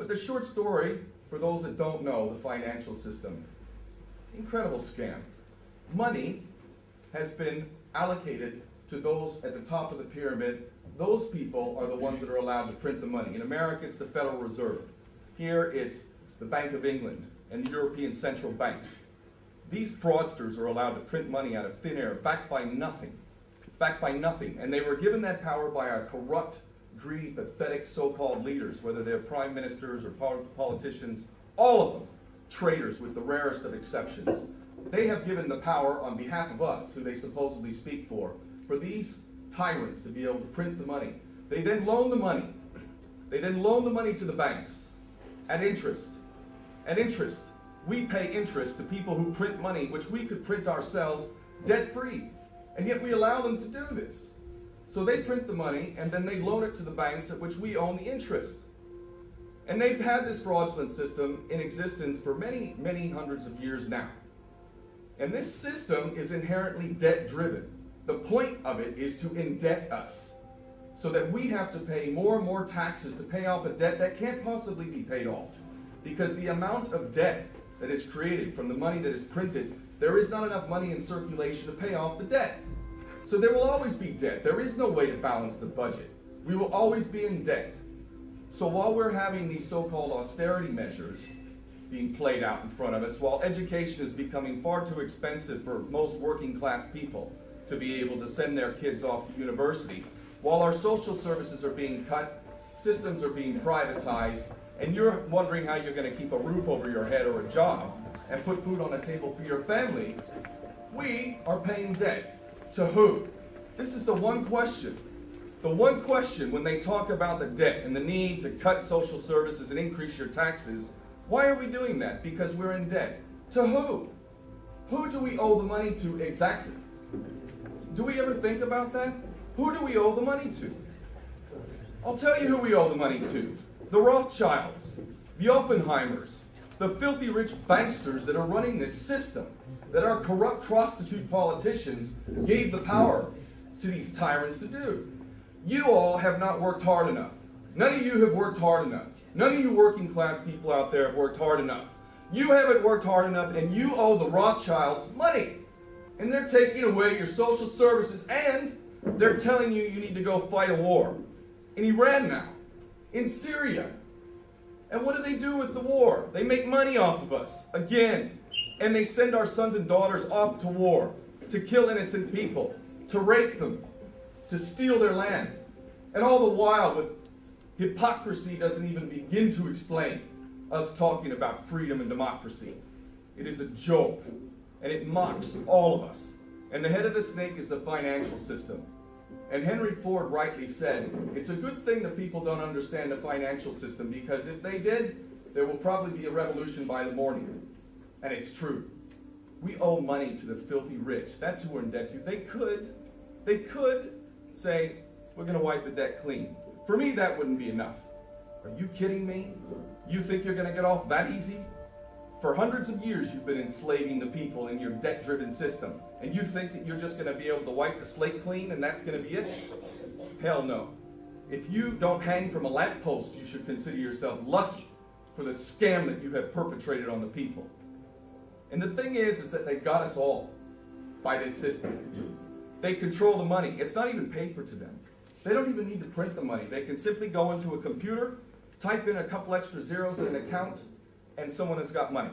But the short story, for those that don't know the financial system, incredible scam. Money has been allocated to those at the top of the pyramid. Those people are the ones that are allowed to print the money. In America, it's the Federal Reserve. Here, it's the Bank of England and the European central banks. These fraudsters are allowed to print money out of thin air, backed by nothing. Backed by nothing. And they were given that power by our corrupt, greedy, pathetic so-called leaders, whether they're prime ministers or politicians, all of them, traitors with the rarest of exceptions. They have given the power on behalf of us, who they supposedly speak for these tyrants to be able to print the money. They then loan the money. They then loan the money to the banks at interest. At interest. We pay interest to people who print money, which we could print ourselves debt-free. And yet we allow them to do this. So they print the money, and then they loan it to the banks at which we own the interest. And they've had this fraudulent system in existence for many, many hundreds of years now. And this system is inherently debt-driven. The point of it is to indebt us, so that we have to pay more and more taxes to pay off a debt that can't possibly be paid off. Because the amount of debt that is created from the money that is printed, there is not enough money in circulation to pay off the debt. So there will always be debt. There is no way to balance the budget. We will always be in debt. So while we're having these so-called austerity measures being played out in front of us, while education is becoming far too expensive for most working class people to be able to send their kids off to university, while our social services are being cut, systems are being privatized, and you're wondering how you're going to keep a roof over your head or a job and put food on the table for your family, we are paying debt. To who? This is the one question. The one question when they talk about the debt and the need to cut social services and increase your taxes, why are we doing that? Because we're in debt. To who? Who do we owe the money to exactly? Do we ever think about that? Who do we owe the money to? I'll tell you who we owe the money to. The Rothschilds, the Oppenheimers, the filthy rich banksters that are running this system, that our corrupt prostitute politicians gave the power to these tyrants to do. You all have not worked hard enough. None of you have worked hard enough. None of you working class people out there have worked hard enough. You haven't worked hard enough, and you owe the Rothschilds money. And they're taking away your social services, and they're telling you you need to go fight a war. In Iran now. In Syria. And what do they do with the war? They make money off of us, again. And they send our sons and daughters off to war, to kill innocent people, to rape them, to steal their land. And all the while, with hypocrisy doesn't even begin to explain us talking about freedom and democracy. It is a joke, and it mocks all of us. And the head of the snake is the financial system. And Henry Ford rightly said, it's a good thing that people don't understand the financial system, because if they did, there will probably be a revolution by the morning. And it's true. We owe money to the filthy rich. That's who we're in debt to. They could say, we're going to wipe the debt clean. For me, that wouldn't be enough. Are you kidding me? You think you're going to get off that easy? For hundreds of years, you've been enslaving the people in your debt-driven system. And you think that you're just going to be able to wipe the slate clean and that's going to be it? Hell no. If you don't hang from a lamppost, you should consider yourself lucky for the scam that you have perpetrated on the people. And the thing is that they've got us all by this system. They control the money. It's not even paper to them. They don't even need to print the money. They can simply go into a computer, type in a couple extra zeros in an account, and someone has got money.